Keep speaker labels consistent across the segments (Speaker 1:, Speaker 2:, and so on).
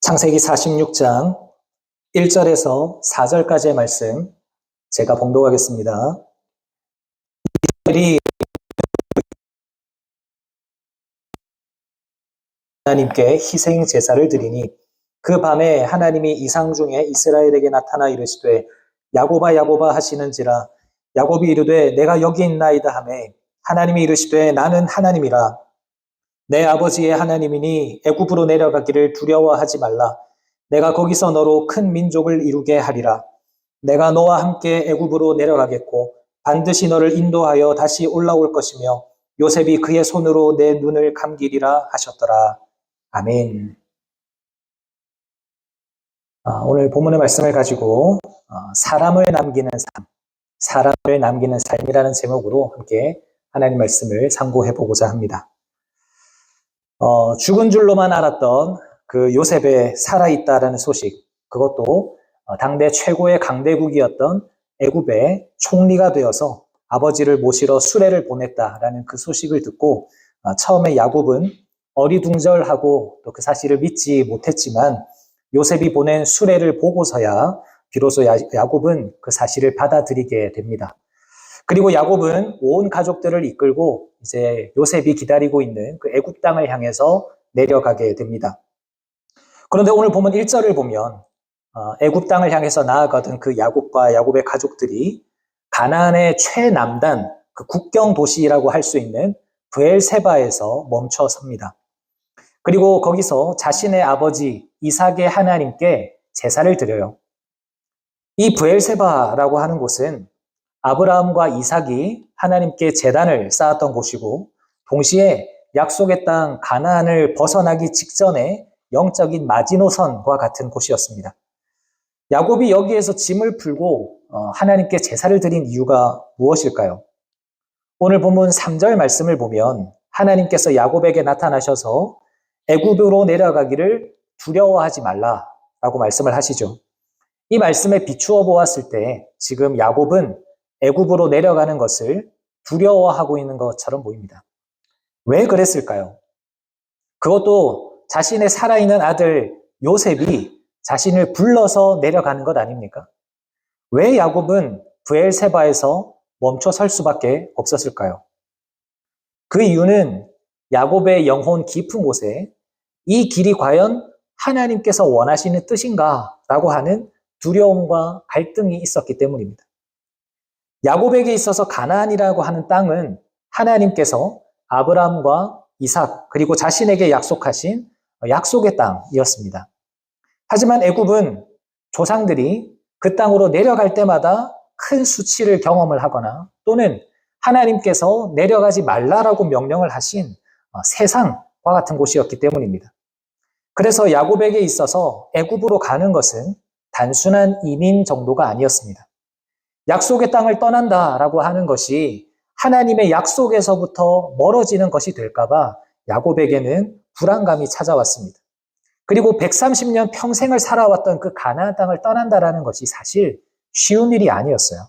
Speaker 1: 창세기 46장 1절에서 4절까지의 말씀 제가 봉독하겠습니다. 이들이 하나님께 희생 제사를 드리니 그 밤에 하나님이 이상 중에 이스라엘에게 나타나 이르시되 야곱아 야곱아 하시는지라. 야곱이 이르되 내가 여기 있나이다 하매 하나님이 이르시되 나는 하나님이라. 내 아버지의 하나님이니 애굽으로 내려가기를 두려워하지 말라. 내가 거기서 너로 큰 민족을 이루게 하리라. 내가 너와 함께 애굽으로 내려가겠고 반드시 너를 인도하여 다시 올라올 것이며 요셉이 그의 손으로 내 눈을 감기리라 하셨더라. 아멘. 오늘 본문의 말씀을 가지고 사람을 남기는 사람을 남기는 삶이라는 제목으로 함께 하나님 말씀을 상고해 보고자 합니다. 죽은 줄로만 알았던 그 요셉의 살아있다라는 소식, 그것도 당대 최고의 강대국이었던 애굽의 총리가 되어서 아버지를 모시러 수레를 보냈다라는 그 소식을 듣고 처음에 야곱은 어리둥절하고 또 그 사실을 믿지 못했지만 요셉이 보낸 수레를 보고서야 비로소 야곱은 그 사실을 받아들이게 됩니다. 그리고 야곱은 온 가족들을 이끌고 이제 요셉이 기다리고 있는 그 애굽 땅을 향해서 내려가게 됩니다. 그런데 오늘 보면 1절을 보면 애굽 땅을 향해서 나아가던 그 야곱과 야곱의 가족들이 가나안의 최남단 그 국경 도시라고 할 수 있는 브엘세바에서 멈춰 섭니다. 그리고 거기서 자신의 아버지 이삭의 하나님께 제사를 드려요. 이 브엘세바라고 하는 곳은 아브라함과 이삭이 하나님께 제단을 쌓았던 곳이고 동시에 약속의 땅 가나안을 벗어나기 직전에 영적인 마지노선과 같은 곳이었습니다. 야곱이 여기에서 짐을 풀고 하나님께 제사를 드린 이유가 무엇일까요? 오늘 본문 3절 말씀을 보면 하나님께서 야곱에게 나타나셔서 애굽으로 내려가기를 두려워하지 말라라고 말씀을 하시죠. 이 말씀에 비추어 보았을 때 지금 야곱은 애굽으로 내려가는 것을 두려워하고 있는 것처럼 보입니다. 왜 그랬을까요? 그것도 자신의 살아있는 아들 요셉이 자신을 불러서 내려가는 것 아닙니까? 왜 야곱은 브엘세바에서 멈춰 설 수밖에 없었을까요? 그 이유는 야곱의 영혼 깊은 곳에 이 길이 과연 하나님께서 원하시는 뜻인가? 라고 하는 두려움과 갈등이 있었기 때문입니다. 야곱에게 있어서 가나안이라고 하는 땅은 하나님께서 아브라함과 이삭 그리고 자신에게 약속하신 약속의 땅이었습니다. 하지만 애굽은 조상들이 그 땅으로 내려갈 때마다 큰 수치를 경험을 하거나 또는 하나님께서 내려가지 말라라고 명령을 하신 세상과 같은 곳이었기 때문입니다. 그래서 야곱에게 있어서 애굽으로 가는 것은 단순한 이민 정도가 아니었습니다. 약속의 땅을 떠난다라고 하는 것이 하나님의 약속에서부터 멀어지는 것이 될까봐 야곱에게는 불안감이 찾아왔습니다. 그리고 130년 평생을 살아왔던 그 가나안 땅을 떠난다라는 것이 사실 쉬운 일이 아니었어요.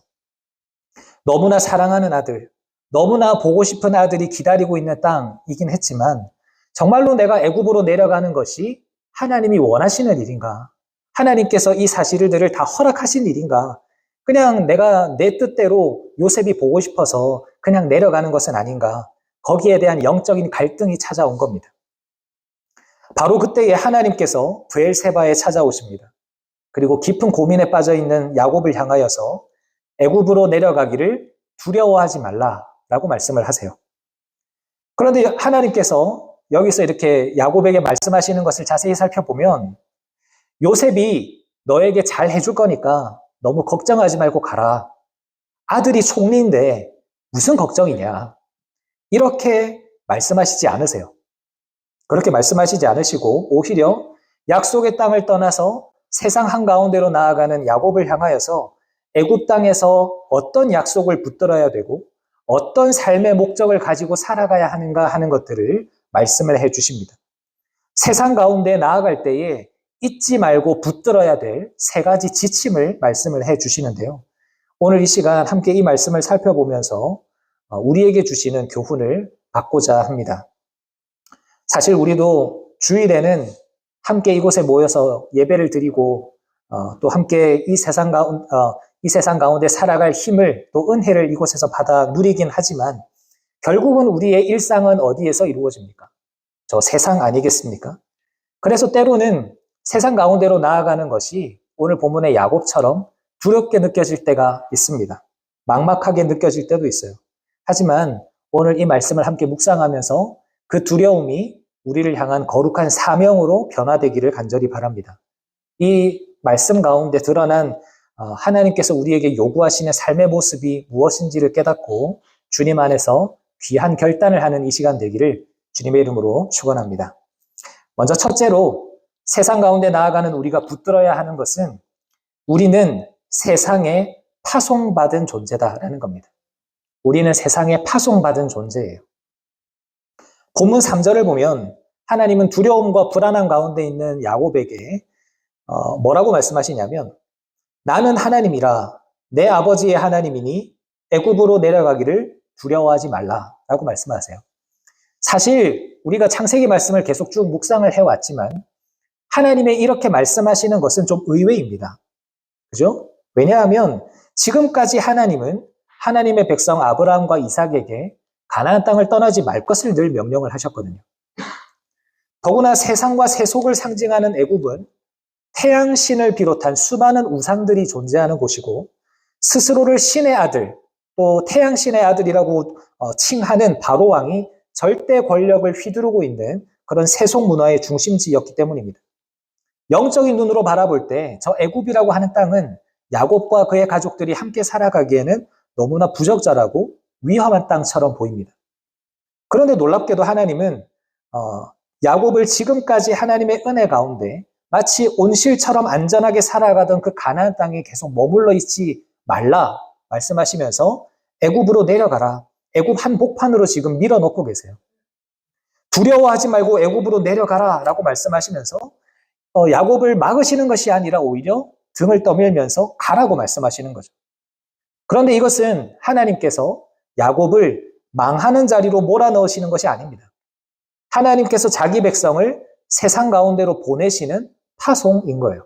Speaker 1: 너무나 사랑하는 아들, 너무나 보고 싶은 아들이 기다리고 있는 땅이긴 했지만 정말로 내가 애굽으로 내려가는 것이 하나님이 원하시는 일인가? 하나님께서 이 사실들을 다 허락하신 일인가? 그냥 내가 내 뜻대로 요셉이 보고 싶어서 그냥 내려가는 것은 아닌가? 거기에 대한 영적인 갈등이 찾아온 겁니다. 바로 그때에 하나님께서 브엘세바에 찾아오십니다. 그리고 깊은 고민에 빠져있는 야곱을 향하여서 애굽으로 내려가기를 두려워하지 말라라고 말씀을 하세요. 그런데 하나님께서 여기서 이렇게 야곱에게 말씀하시는 것을 자세히 살펴보면 요셉이 너에게 잘 해줄 거니까 너무 걱정하지 말고 가라. 아들이 총리인데 무슨 걱정이냐. 이렇게 말씀하시지 않으세요. 그렇게 말씀하시지 않으시고 오히려 약속의 땅을 떠나서 세상 한가운데로 나아가는 야곱을 향하여서 애굽 땅에서 어떤 약속을 붙들어야 되고 어떤 삶의 목적을 가지고 살아가야 하는가 하는 것들을 말씀을 해주십니다. 세상 가운데 나아갈 때에 잊지 말고 붙들어야 될 3가지 지침을 말씀을 해주시는데요. 오늘 이 시간 함께 이 말씀을 살펴보면서 우리에게 주시는 교훈을 받고자 합니다. 사실 우리도 주일에는 함께 이곳에 모여서 예배를 드리고 또 함께 이 세상 가운데 살아갈 힘을 또 은혜를 이곳에서 받아 누리긴 하지만 결국은 우리의 일상은 어디에서 이루어집니까? 저 세상 아니겠습니까? 그래서 때로는 세상 가운데로 나아가는 것이 오늘 본문의 야곱처럼 두렵게 느껴질 때가 있습니다. 막막하게 느껴질 때도 있어요. 하지만 오늘 이 말씀을 함께 묵상하면서 그 두려움이 우리를 향한 거룩한 사명으로 변화되기를 간절히 바랍니다. 이 말씀 가운데 드러난 하나님께서 우리에게 요구하시는 삶의 모습이 무엇인지를 깨닫고 주님 안에서 귀한 결단을 하는 이 시간 되기를 주님의 이름으로 축원합니다. 먼저 첫째로 세상 가운데 나아가는 우리가 붙들어야 하는 것은 우리는 세상에 파송받은 존재다라는 겁니다. 우리는 세상에 파송받은 존재예요. 본문 3절을 보면 하나님은 두려움과 불안함 가운데 있는 야곱에게 뭐라고 말씀하시냐면 나는 하나님이라 내 아버지의 하나님이니 애굽으로 내려가기를 두려워하지 말라라고 말씀하세요. 사실 우리가 창세기 말씀을 계속 쭉 묵상을 해왔지만 하나님의 이렇게 말씀하시는 것은 좀 의외입니다. 그죠? 왜냐하면 지금까지 하나님은 하나님의 백성 아브라함과 이삭에게 가나안 땅을 떠나지 말 것을 늘 명령을 하셨거든요. 더구나 세상과 세속을 상징하는 애굽은 태양신을 비롯한 수많은 우상들이 존재하는 곳이고 스스로를 신의 아들, 또 태양신의 아들이라고 칭하는 바로 왕이 절대 권력을 휘두르고 있는 그런 세속 문화의 중심지였기 때문입니다. 영적인 눈으로 바라볼 때 저 애굽이라고 하는 땅은 야곱과 그의 가족들이 함께 살아가기에는 너무나 부적절하고 위험한 땅처럼 보입니다. 그런데 놀랍게도 하나님은 야곱을 지금까지 하나님의 은혜 가운데 마치 온실처럼 안전하게 살아가던 그 가나안 땅에 계속 머물러 있지 말라 말씀하시면서 애굽으로 내려가라. 애굽 한복판으로 지금 밀어넣고 계세요. 두려워하지 말고 애굽으로 내려가라 라고 말씀하시면서 야곱을 막으시는 것이 아니라 오히려 등을 떠밀면서 가라고 말씀하시는 거죠. 그런데 이것은 하나님께서 야곱을 망하는 자리로 몰아넣으시는 것이 아닙니다. 하나님께서 자기 백성을 세상 가운데로 보내시는 파송인 거예요.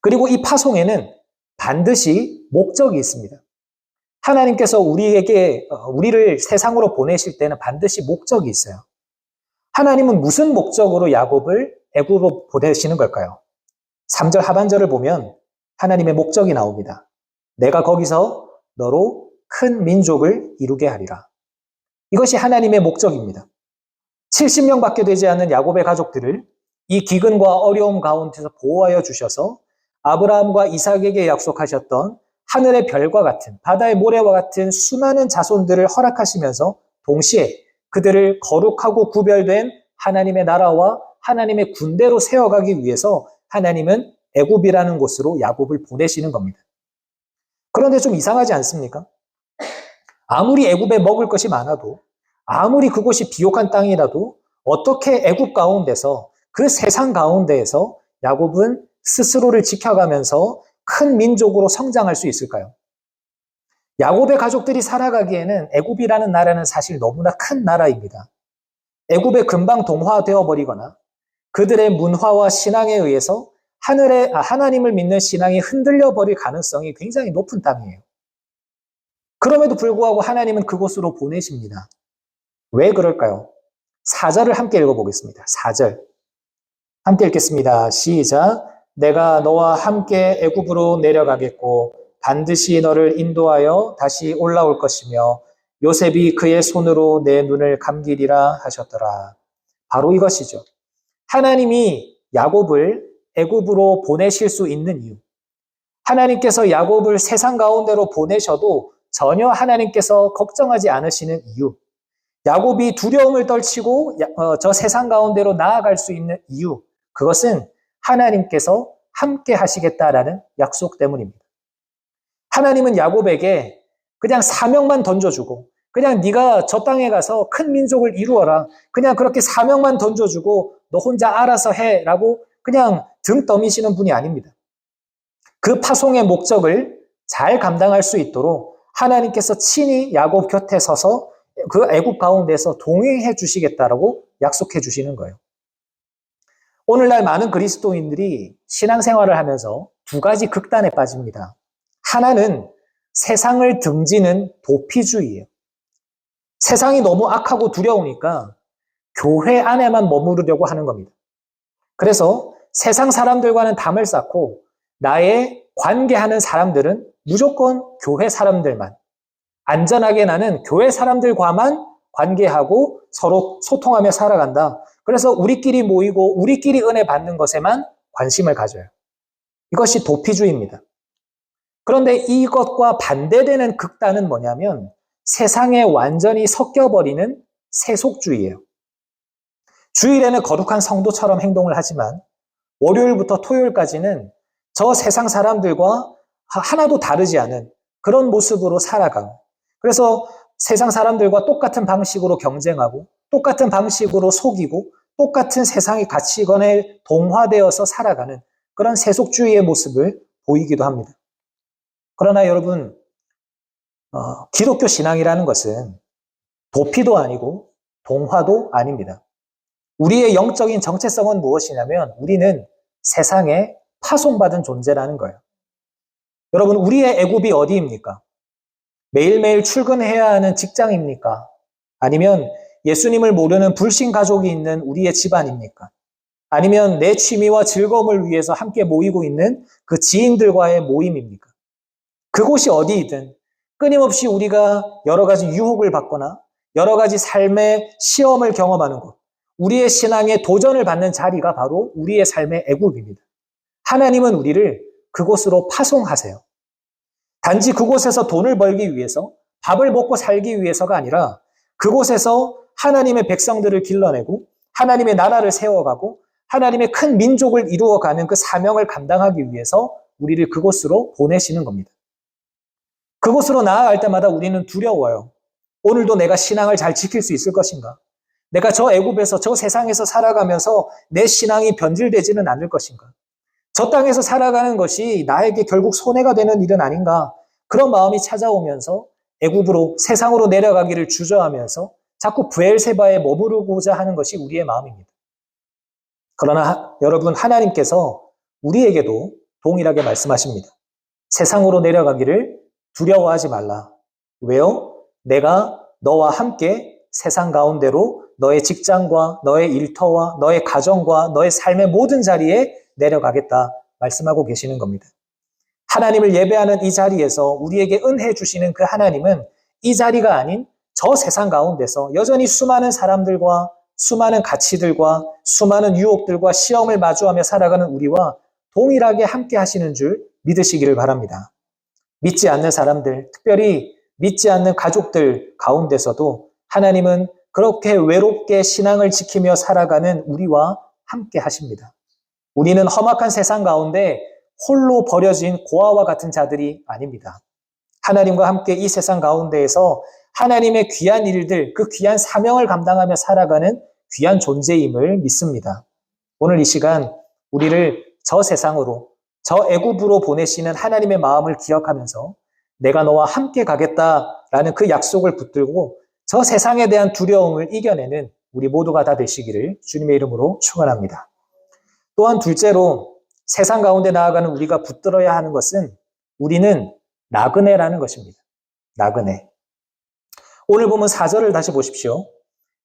Speaker 1: 그리고 이 파송에는 반드시 목적이 있습니다. 하나님께서 우리를 세상으로 보내실 때는 반드시 목적이 있어요. 하나님은 무슨 목적으로 야곱을 애굽으로 보내시는 걸까요? 3절 하반절을 보면 하나님의 목적이 나옵니다. 내가 거기서 너로 큰 민족을 이루게 하리라. 이것이 하나님의 목적입니다. 70명밖에 되지 않는 야곱의 가족들을 이 기근과 어려움 가운데서 보호하여 주셔서 아브라함과 이삭에게 약속하셨던 하늘의 별과 같은 바다의 모래와 같은 수많은 자손들을 허락하시면서 동시에 그들을 거룩하고 구별된 하나님의 나라와 하나님의 군대로 세워가기 위해서 하나님은 애굽이라는 곳으로 야곱을 보내시는 겁니다. 그런데 좀 이상하지 않습니까? 아무리 애굽에 먹을 것이 많아도 아무리 그곳이 비옥한 땅이라도 어떻게 애굽 가운데서 그 세상 가운데에서 야곱은 스스로를 지켜가면서 큰 민족으로 성장할 수 있을까요? 야곱의 가족들이 살아가기에는 애굽이라는 나라는 사실 너무나 큰 나라입니다. 애굽에 금방 동화되어 버리거나 그들의 문화와 신앙에 의해서 하나님을 믿는 신앙이 흔들려 버릴 가능성이 굉장히 높은 땅이에요. 그럼에도 불구하고 하나님은 그곳으로 보내십니다. 왜 그럴까요? 4절을 함께 읽어보겠습니다. 4절 함께 읽겠습니다. 시작. 내가 너와 함께 애굽으로 내려가겠고 반드시 너를 인도하여 다시 올라올 것이며 요셉이 그의 손으로 내 눈을 감기리라 하셨더라. 바로 이것이죠. 하나님이 야곱을 애굽으로 보내실 수 있는 이유. 하나님께서 야곱을 세상 가운데로 보내셔도 전혀 하나님께서 걱정하지 않으시는 이유. 야곱이 두려움을 떨치고 저 세상 가운데로 나아갈 수 있는 이유. 그것은 하나님께서 함께 하시겠다라는 약속 때문입니다. 하나님은 야곱에게 그냥 사명만 던져주고 그냥 네가 저 땅에 가서 큰 민족을 이루어라. 그냥 그렇게 사명만 던져주고 너 혼자 알아서 해라고 그냥 등 떠미시는 분이 아닙니다. 그 파송의 목적을 잘 감당할 수 있도록 하나님께서 친히 야곱 곁에 서서 그 애굽 가운데서 동행해 주시겠다라고 약속해 주시는 거예요. 오늘날 많은 그리스도인들이 신앙생활을 하면서 두 가지 극단에 빠집니다. 하나는 세상을 등지는 도피주의예요. 세상이 너무 악하고 두려우니까 교회 안에만 머무르려고 하는 겁니다. 그래서 세상 사람들과는 담을 쌓고 나의 관계하는 사람들은 무조건 교회 사람들만, 안전하게 나는 교회 사람들과만 관계하고 서로 소통하며 살아간다. 그래서 우리끼리 모이고 우리끼리 은혜 받는 것에만 관심을 가져요. 이것이 도피주의입니다. 그런데 이것과 반대되는 극단은 뭐냐면 세상에 완전히 섞여버리는 세속주의예요. 주일에는 거룩한 성도처럼 행동을 하지만 월요일부터 토요일까지는 저 세상 사람들과 하나도 다르지 않은 그런 모습으로 살아가고, 그래서 세상 사람들과 똑같은 방식으로 경쟁하고 똑같은 방식으로 속이고 똑같은 세상의 가치관에 동화되어서 살아가는 그런 세속주의의 모습을 보이기도 합니다. 그러나 여러분, 기독교 신앙이라는 것은 도피도 아니고 동화도 아닙니다. 우리의 영적인 정체성은 무엇이냐면 우리는 세상에 파송받은 존재라는 거예요. 여러분, 우리의 애굽이 어디입니까? 매일매일 출근해야 하는 직장입니까? 아니면 예수님을 모르는 불신 가족이 있는 우리의 집안입니까? 아니면 내 취미와 즐거움을 위해서 함께 모이고 있는 그 지인들과의 모임입니까? 그곳이 어디이든 끊임없이 우리가 여러 가지 유혹을 받거나 여러 가지 삶의 시험을 경험하는 곳, 우리의 신앙에 도전을 받는 자리가 바로 우리의 삶의 애굽입니다. 하나님은 우리를 그곳으로 파송하세요. 단지 그곳에서 돈을 벌기 위해서, 밥을 먹고 살기 위해서가 아니라 그곳에서 하나님의 백성들을 길러내고 하나님의 나라를 세워가고 하나님의 큰 민족을 이루어가는 그 사명을 감당하기 위해서 우리를 그곳으로 보내시는 겁니다. 그곳으로 나아갈 때마다 우리는 두려워요. 오늘도 내가 신앙을 잘 지킬 수 있을 것인가? 내가 저 애굽에서 저 세상에서 살아가면서 내 신앙이 변질되지는 않을 것인가? 저 땅에서 살아가는 것이 나에게 결국 손해가 되는 일은 아닌가? 그런 마음이 찾아오면서 애굽으로 세상으로 내려가기를 주저하면서 자꾸 브엘세바에 머무르고자 하는 것이 우리의 마음입니다. 그러나 여러분, 하나님께서 우리에게도 동일하게 말씀하십니다. 세상으로 내려가기를 두려워하지 말라. 왜요? 내가 너와 함께 세상 가운데로 너의 직장과 너의 일터와 너의 가정과 너의 삶의 모든 자리에 내려가겠다 말씀하고 계시는 겁니다. 하나님을 예배하는 이 자리에서 우리에게 은혜 주시는 그 하나님은 이 자리가 아닌 저 세상 가운데서 여전히 수많은 사람들과 수많은 가치들과 수많은 유혹들과 시험을 마주하며 살아가는 우리와 동일하게 함께 하시는 줄 믿으시기를 바랍니다. 믿지 않는 사람들, 특별히 믿지 않는 가족들 가운데서도 하나님은 그렇게 외롭게 신앙을 지키며 살아가는 우리와 함께 하십니다. 우리는 험악한 세상 가운데 홀로 버려진 고아와 같은 자들이 아닙니다. 하나님과 함께 이 세상 가운데에서 하나님의 귀한 일들, 그 귀한 사명을 감당하며 살아가는 귀한 존재임을 믿습니다. 오늘 이 시간 우리를 저 세상으로, 저 애굽으로 보내시는 하나님의 마음을 기억하면서 내가 너와 함께 가겠다라는 그 약속을 붙들고 저 세상에 대한 두려움을 이겨내는 우리 모두가 다 되시기를 주님의 이름으로 축원합니다. 또한 둘째로 세상 가운데 나아가는 우리가 붙들어야 하는 것은 우리는 나그네라는 것입니다. 나그네. 오늘 보면 4절을 다시 보십시오.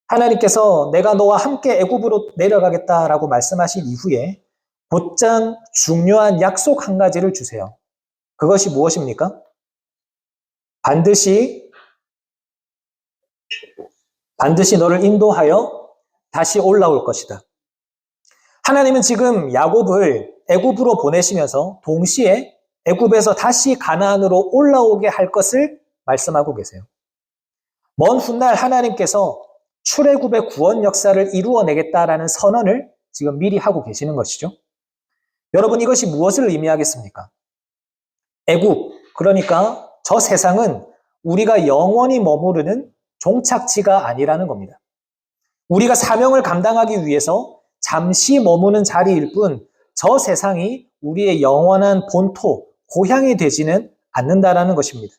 Speaker 1: 하나님께서 내가 너와 함께 애굽으로 내려가겠다라고 말씀하신 이후에 곧장 중요한 약속 한 가지를 주세요. 그것이 무엇입니까? 반드시 너를 인도하여 다시 올라올 것이다. 하나님은 지금 야곱을 애굽으로 보내시면서 동시에 애굽에서 다시 가나안으로 올라오게 할 것을 말씀하고 계세요. 먼 훗날 하나님께서 출애굽의 구원 역사를 이루어내겠다라는 선언을 지금 미리 하고 계시는 것이죠. 여러분, 이것이 무엇을 의미하겠습니까? 애굽, 그러니까 저 세상은 우리가 영원히 머무르는 종착지가 아니라는 겁니다. 우리가 사명을 감당하기 위해서 잠시 머무는 자리일 뿐 저 세상이 우리의 영원한 본토, 고향이 되지는 않는다라는 것입니다.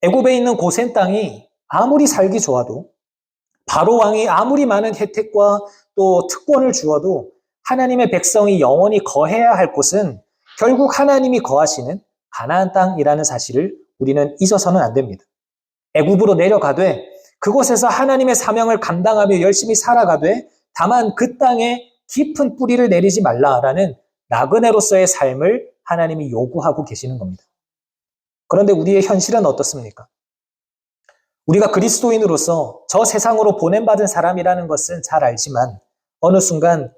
Speaker 1: 애굽에 있는 고센 땅이 아무리 살기 좋아도, 바로 왕이 아무리 많은 혜택과 또 특권을 주어도 하나님의 백성이 영원히 거해야 할 곳은 결국 하나님이 거하시는 가나안 땅이라는 사실을 우리는 잊어서는 안 됩니다. 애굽으로 내려가되 그곳에서 하나님의 사명을 감당하며 열심히 살아가되 다만 그 땅에 깊은 뿌리를 내리지 말라라는 나그네로서의 삶을 하나님이 요구하고 계시는 겁니다. 그런데 우리의 현실은 어떻습니까? 우리가 그리스도인으로서 저 세상으로 보냄받은 사람이라는 것은 잘 알지만 어느 순간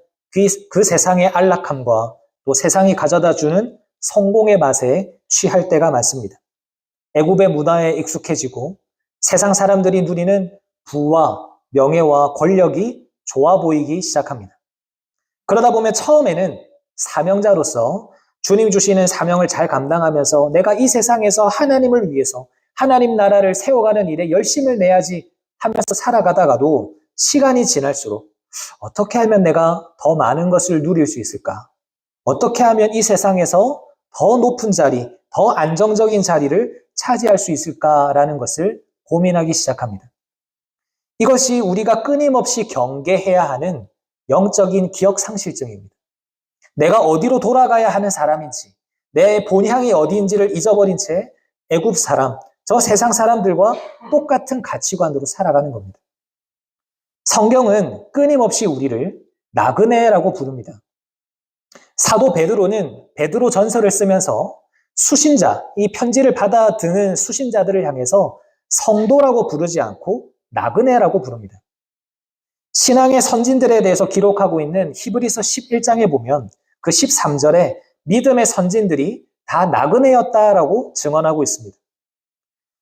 Speaker 1: 그 세상의 안락함과 또 세상이 가져다주는 성공의 맛에 취할 때가 많습니다. 애굽의 문화에 익숙해지고 세상 사람들이 누리는 부와 명예와 권력이 좋아 보이기 시작합니다. 그러다 보면 처음에는 사명자로서 주님 주시는 사명을 잘 감당하면서 내가 이 세상에서 하나님을 위해서 하나님 나라를 세워가는 일에 열심을 내야지 하면서 살아가다가도 시간이 지날수록 어떻게 하면 내가 더 많은 것을 누릴 수 있을까? 어떻게 하면 이 세상에서 더 높은 자리, 더 안정적인 자리를 차지할 수 있을까라는 것을 고민하기 시작합니다. 이것이 우리가 끊임없이 경계해야 하는 영적인 기억상실증입니다. 내가 어디로 돌아가야 하는 사람인지, 내 본향이 어디인지를 잊어버린 채 애굽 사람, 저 세상 사람들과 똑같은 가치관으로 살아가는 겁니다. 성경은 끊임없이 우리를 나그네라고 부릅니다. 사도 베드로는 베드로 전서를 쓰면서 수신자, 이 편지를 받아드는 수신자들을 향해서 성도라고 부르지 않고 나그네라고 부릅니다. 신앙의 선진들에 대해서 기록하고 있는 히브리서 11장에 보면 그 13절에 믿음의 선진들이 다 나그네였다라고 증언하고 있습니다.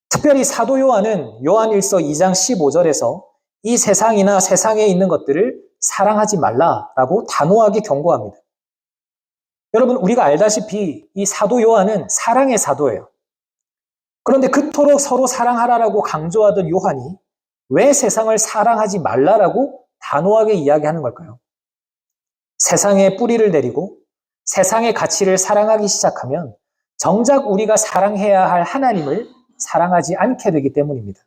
Speaker 1: 특별히 사도 요한은 요한일서 2장 15절에서 이 세상이나 세상에 있는 것들을 사랑하지 말라라고 단호하게 경고합니다. 여러분, 우리가 알다시피 이 사도 요한은 사랑의 사도예요. 그런데 그토록 서로 사랑하라라고 강조하던 요한이 왜 세상을 사랑하지 말라라고 단호하게 이야기하는 걸까요? 세상에 뿌리를 내리고 세상의 가치를 사랑하기 시작하면 정작 우리가 사랑해야 할 하나님을 사랑하지 않게 되기 때문입니다.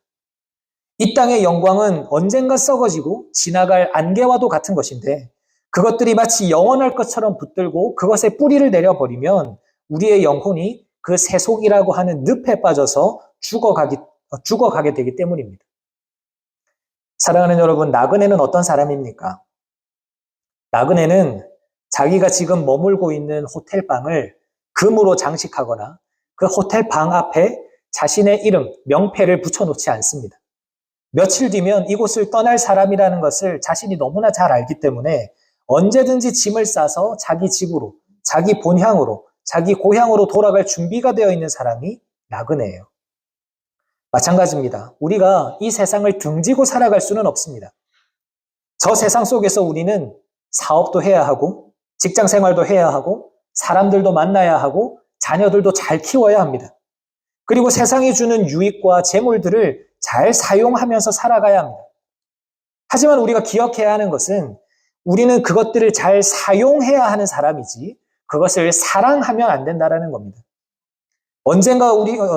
Speaker 1: 이 땅의 영광은 언젠가 썩어지고 지나갈 안개와도 같은 것인데 그것들이 마치 영원할 것처럼 붙들고 그것에 뿌리를 내려버리면 우리의 영혼이 그 세속이라고 하는 늪에 빠져서 죽어가게 되기 때문입니다. 사랑하는 여러분, 나그네는 어떤 사람입니까? 나그네는 자기가 지금 머물고 있는 호텔방을 금으로 장식하거나 그 호텔방 앞에 자신의 이름, 명패를 붙여놓지 않습니다. 며칠 뒤면 이곳을 떠날 사람이라는 것을 자신이 너무나 잘 알기 때문에 언제든지 짐을 싸서 자기 집으로, 자기 본향으로, 자기 고향으로 돌아갈 준비가 되어 있는 사람이 나그네예요. 마찬가지입니다. 우리가 이 세상을 등지고 살아갈 수는 없습니다. 저 세상 속에서 우리는 사업도 해야 하고, 직장 생활도 해야 하고, 사람들도 만나야 하고, 자녀들도 잘 키워야 합니다. 그리고 세상이 주는 유익과 재물들을 잘 사용하면서 살아가야 합니다. 하지만 우리가 기억해야 하는 것은 우리는 그것들을 잘 사용해야 하는 사람이지 그것을 사랑하면 안 된다는 겁니다. 언젠가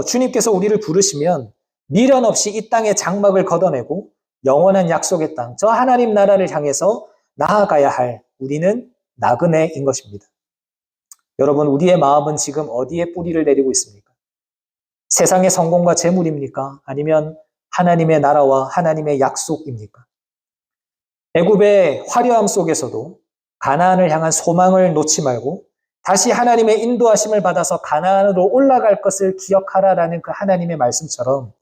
Speaker 1: 주님께서 우리를 부르시면 미련 없이 이 땅의 장막을 걷어내고 영원한 약속의 땅, 저 하나님 나라를 향해서 나아가야 할 우리는 나그네인 것입니다. 여러분, 우리의 마음은 지금 어디에 뿌리를 내리고 있습니까? 세상의 성공과 재물입니까? 아니면 하나님의 나라와 하나님의 약속입니까? 애굽의 화려함 속에서도 가나안을 향한 소망을 놓지 말고 다시 하나님의 인도하심을 받아서 가나안으로 올라갈 것을 기억하라라는 그 하나님의 말씀처럼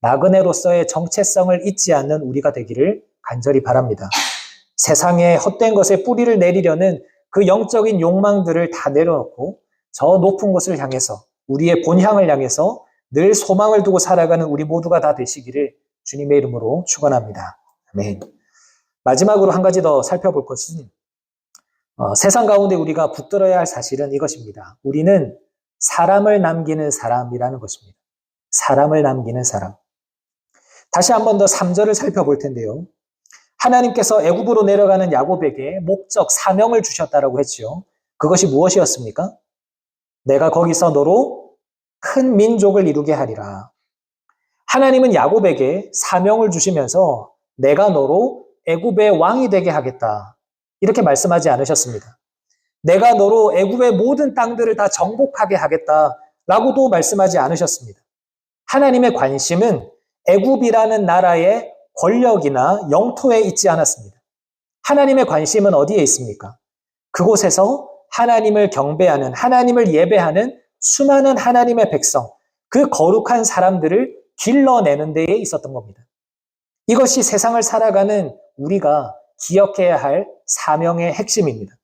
Speaker 1: 나그네로서의 정체성을 잊지 않는 우리가 되기를 간절히 바랍니다. 세상의 헛된 것에 뿌리를 내리려는 그 영적인 욕망들을 다 내려놓고 저 높은 곳을 향해서 우리의 본향을 향해서 늘 소망을 두고 살아가는 우리 모두가 다 되시기를 주님의 이름으로 축원합니다. 아멘. 마지막으로 한 가지 더 살펴볼 것은 세상 가운데 우리가 붙들어야 할 사실은 이것입니다. 우리는 사람을 남기는 사람이라는 것입니다. 사람을 남기는 사람. 다시 한 번 더 3절을 살펴볼 텐데요. 하나님께서 애굽으로 내려가는 야곱에게 목적, 사명을 주셨다라고 했죠. 그것이 무엇이었습니까? 내가 거기서 너로 큰 민족을 이루게 하리라. 하나님은 야곱에게 사명을 주시면서 내가 너로 애굽의 왕이 되게 하겠다. 이렇게 말씀하지 않으셨습니다. 내가 너로 애굽의 모든 땅들을 다 정복하게 하겠다라고도 말씀하지 않으셨습니다. 하나님의 관심은 애굽이라는 나라의 권력이나 영토에 있지 않았습니다. 하나님의 관심은 어디에 있습니까? 그곳에서 하나님을 경배하는, 하나님을 예배하는 수많은 하나님의 백성, 그 거룩한 사람들을 길러내는 데에 있었던 겁니다. 이것이 세상을 살아가는 우리가 기억해야 할 사명의 핵심입니다.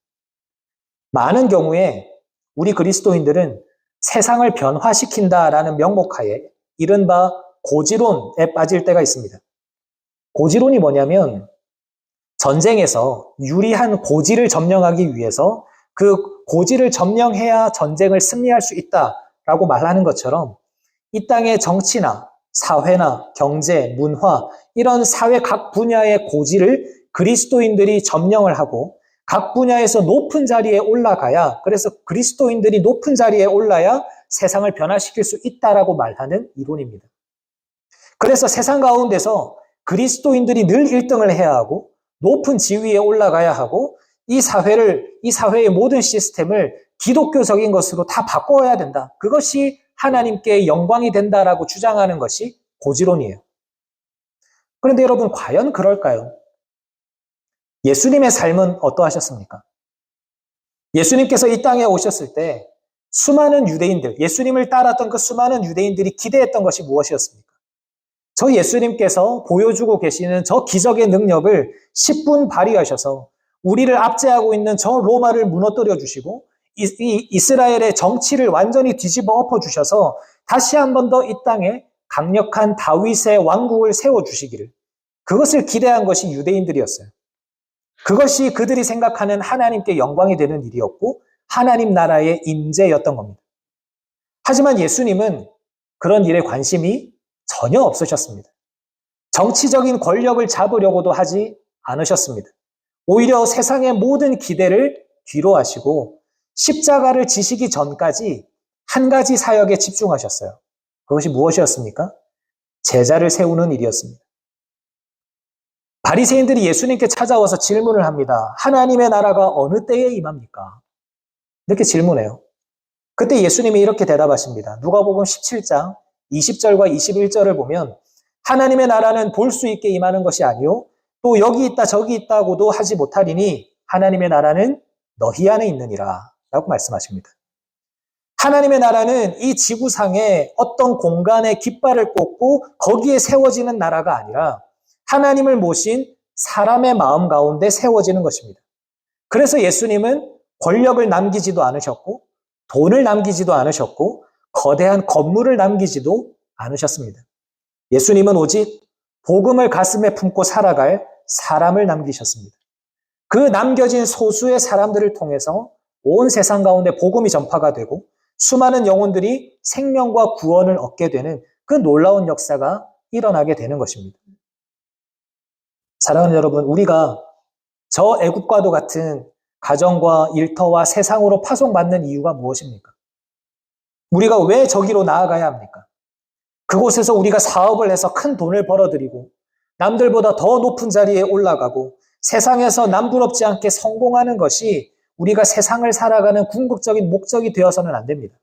Speaker 1: 많은 경우에 우리 그리스도인들은 세상을 변화시킨다라는 명목하에 이른바 고지론에 빠질 때가 있습니다. 고지론이 뭐냐면 전쟁에서 유리한 고지를 점령하기 위해서 그 고지를 점령해야 전쟁을 승리할 수 있다라고 말하는 것처럼 이 땅의 정치나 사회나 경제, 문화 이런 사회 각 분야의 고지를 그리스도인들이 점령을 하고 각 분야에서 높은 자리에 올라가야, 그래서 그리스도인들이 높은 자리에 올라야 세상을 변화시킬 수 있다라고 말하는 이론입니다. 그래서 세상 가운데서 그리스도인들이 늘 1등을 해야 하고 높은 지위에 올라가야 하고 이 사회의 모든 시스템을 기독교적인 것으로 다 바꿔야 된다. 그것이 하나님께 영광이 된다라고 주장하는 것이 고지론이에요. 그런데 여러분, 과연 그럴까요? 예수님의 삶은 어떠하셨습니까? 예수님께서 이 땅에 오셨을 때 수많은 유대인들, 예수님을 따랐던 그 수많은 유대인들이 기대했던 것이 무엇이었습니까? 저 예수님께서 보여주고 계시는 저 기적의 능력을 10분 발휘하셔서 우리를 압제하고 있는 저 로마를 무너뜨려 주시고 이 이스라엘의 정치를 완전히 뒤집어 엎어 주셔서 다시 한 번 더 이 땅에 강력한 다윗의 왕국을 세워 주시기를, 그것을 기대한 것이 유대인들이었어요. 그것이 그들이 생각하는 하나님께 영광이 되는 일이었고 하나님 나라의 임재였던 겁니다. 하지만 예수님은 그런 일에 관심이 전혀 없으셨습니다. 정치적인 권력을 잡으려고도 하지 않으셨습니다. 오히려 세상의 모든 기대를 뒤로 하시고 십자가를 지시기 전까지 한 가지 사역에 집중하셨어요. 그것이 무엇이었습니까? 제자를 세우는 일이었습니다. 바리새인들이 예수님께 찾아와서 질문을 합니다. 하나님의 나라가 어느 때에 임합니까? 이렇게 질문해요. 그때 예수님이 이렇게 대답하십니다. 누가복음 17장 20절과 21절을 보면 하나님의 나라는 볼 수 있게 임하는 것이 아니요 또 여기 있다 저기 있다고도 하지 못하리니 하나님의 나라는 너희 안에 있느니라 라고 말씀하십니다. 하나님의 나라는 이 지구상에 어떤 공간에 깃발을 꽂고 거기에 세워지는 나라가 아니라 하나님을 모신 사람의 마음 가운데 세워지는 것입니다. 그래서 예수님은 권력을 남기지도 않으셨고 돈을 남기지도 않으셨고 거대한 건물을 남기지도 않으셨습니다. 예수님은 오직 복음을 가슴에 품고 살아갈 사람을 남기셨습니다. 그 남겨진 소수의 사람들을 통해서 온 세상 가운데 복음이 전파가 되고 수많은 영혼들이 생명과 구원을 얻게 되는 그 놀라운 역사가 일어나게 되는 것입니다. 사랑하는 여러분, 우리가 저 애굽과도 같은 가정과 일터와 세상으로 파송받는 이유가 무엇입니까? 우리가 왜 저기로 나아가야 합니까? 그곳에서 우리가 사업을 해서 큰 돈을 벌어들이고 남들보다 더 높은 자리에 올라가고 세상에서 남부럽지 않게 성공하는 것이 우리가 세상을 살아가는 궁극적인 목적이 되어서는 안 됩니다.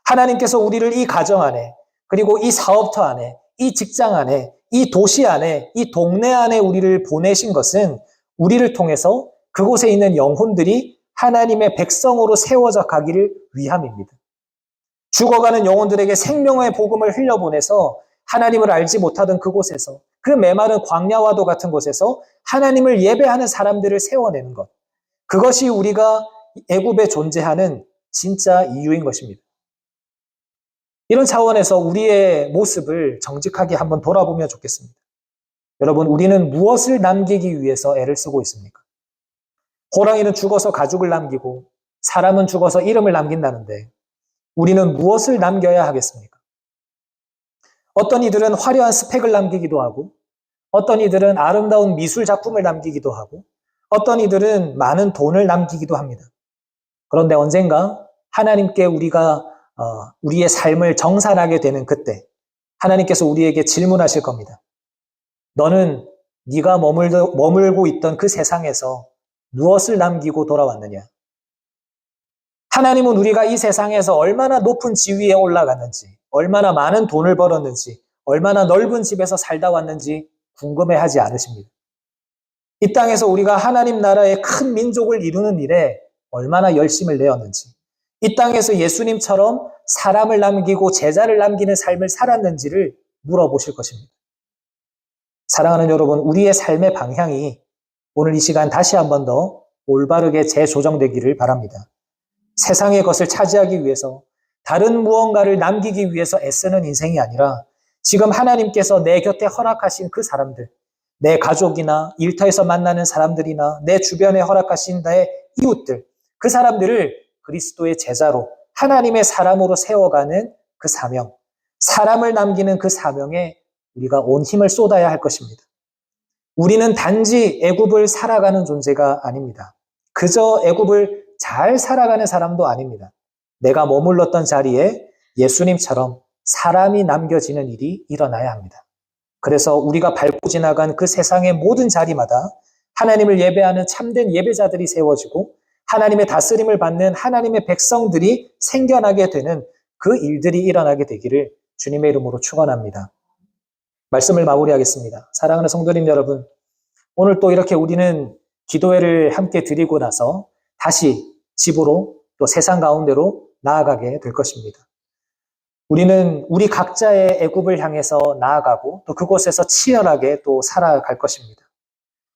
Speaker 1: 하나님께서 우리를 이 가정 안에, 그리고 이 사업터 안에, 이 직장 안에, 이 도시 안에, 이 동네 안에 우리를 보내신 것은 우리를 통해서 그곳에 있는 영혼들이 하나님의 백성으로 세워져 가기를 위함입니다. 죽어가는 영혼들에게 생명의 복음을 흘려보내서 하나님을 알지 못하던 그곳에서, 그 메마른 광야와도 같은 곳에서 하나님을 예배하는 사람들을 세워내는 것, 그것이 우리가 애굽에 존재하는 진짜 이유인 것입니다. 이런 차원에서 우리의 모습을 정직하게 한번 돌아보면 좋겠습니다. 여러분, 우리는 무엇을 남기기 위해서 애를 쓰고 있습니까? 호랑이는 죽어서 가죽을 남기고 사람은 죽어서 이름을 남긴다는데 우리는 무엇을 남겨야 하겠습니까? 어떤 이들은 화려한 스펙을 남기기도 하고, 어떤 이들은 아름다운 미술 작품을 남기기도 하고, 어떤 이들은 많은 돈을 남기기도 합니다. 그런데 언젠가 하나님께 우리가 우리의 삶을 정산하게 되는 그때 하나님께서 우리에게 질문하실 겁니다. 너는 네가 머물고 있던 그 세상에서 무엇을 남기고 돌아왔느냐? 하나님은 우리가 이 세상에서 얼마나 높은 지위에 올라갔는지, 얼마나 많은 돈을 벌었는지, 얼마나 넓은 집에서 살다 왔는지 궁금해하지 않으십니다. 이 땅에서 우리가 하나님 나라의 큰 민족을 이루는 일에 얼마나 열심을 내었는지, 이 땅에서 예수님처럼 사람을 남기고 제자를 남기는 삶을 살았는지를 물어보실 것입니다. 사랑하는 여러분, 우리의 삶의 방향이 오늘 이 시간 다시 한 번 더 올바르게 재조정되기를 바랍니다. 세상의 것을 차지하기 위해서, 다른 무언가를 남기기 위해서 애쓰는 인생이 아니라 지금 하나님께서 내 곁에 허락하신 그 사람들, 내 가족이나 일터에서 만나는 사람들이나 내 주변에 허락하신 나의 이웃들, 그 사람들을 그리스도의 제자로 하나님의 사람으로 세워가는 그 사명, 사람을 남기는 그 사명에 우리가 온 힘을 쏟아야 할 것입니다. 우리는 단지 애굽을 살아가는 존재가 아닙니다. 그저 애굽을 잘 살아가는 사람도 아닙니다. 내가 머물렀던 자리에 예수님처럼 사람이 남겨지는 일이 일어나야 합니다. 그래서 우리가 밟고 지나간 그 세상의 모든 자리마다 하나님을 예배하는 참된 예배자들이 세워지고 하나님의 다스림을 받는 하나님의 백성들이 생겨나게 되는 그 일들이 일어나게 되기를 주님의 이름으로 축원합니다. 말씀을 마무리하겠습니다. 사랑하는 성도님 여러분, 오늘 또 이렇게 우리는 기도회를 함께 드리고 나서 다시 집으로 또 세상 가운데로 나아가게 될 것입니다. 우리는 우리 각자의 애굽을 향해서 나아가고 또 그곳에서 치열하게 또 살아갈 것입니다.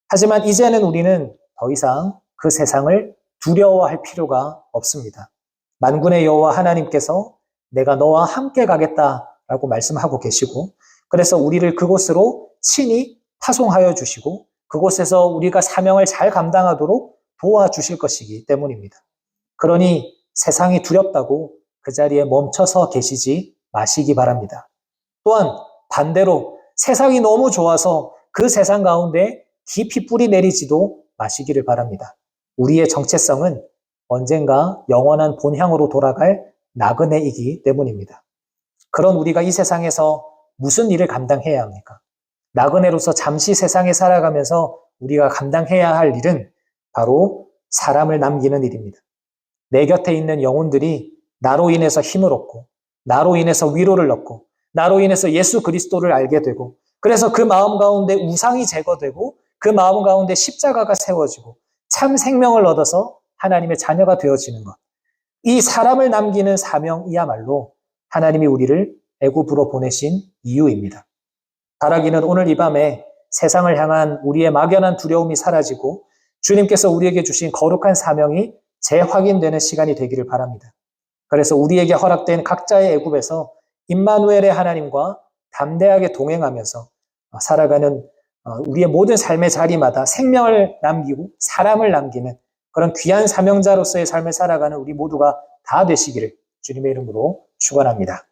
Speaker 1: 하지만 이제는 우리는 더 이상 그 세상을 두려워할 필요가 없습니다. 만군의 여호와 하나님께서 내가 너와 함께 가겠다라고 말씀하고 계시고, 그래서 우리를 그곳으로 친히 파송하여 주시고 그곳에서 우리가 사명을 잘 감당하도록 도와주실 것이기 때문입니다. 그러니 세상이 두렵다고 그 자리에 멈춰서 계시지 마시기 바랍니다. 또한 반대로 세상이 너무 좋아서 그 세상 가운데 깊이 뿌리 내리지도 마시기를 바랍니다. 우리의 정체성은 언젠가 영원한 본향으로 돌아갈 나그네이기 때문입니다. 그런 우리가 이 세상에서 무슨 일을 감당해야 합니까? 나그네로서 잠시 세상에 살아가면서 우리가 감당해야 할 일은 바로 사람을 남기는 일입니다. 내 곁에 있는 영혼들이 나로 인해서 힘을 얻고, 나로 인해서 위로를 얻고, 나로 인해서 예수 그리스도를 알게 되고, 그래서 그 마음 가운데 우상이 제거되고, 그 마음 가운데 십자가가 세워지고, 참 생명을 얻어서 하나님의 자녀가 되어지는 것. 이 사람을 남기는 사명이야말로 하나님이 우리를 애굽으로 보내신 이유입니다. 바라기는 오늘 이 밤에 세상을 향한 우리의 막연한 두려움이 사라지고 주님께서 우리에게 주신 거룩한 사명이 재확인되는 시간이 되기를 바랍니다. 그래서 우리에게 허락된 각자의 애굽에서 임마누엘의 하나님과 담대하게 동행하면서 살아가는 우리의 모든 삶의 자리마다 생명을 남기고 사람을 남기는 그런 귀한 사명자로서의 삶을 살아가는 우리 모두가 다 되시기를 주님의 이름으로 축원합니다.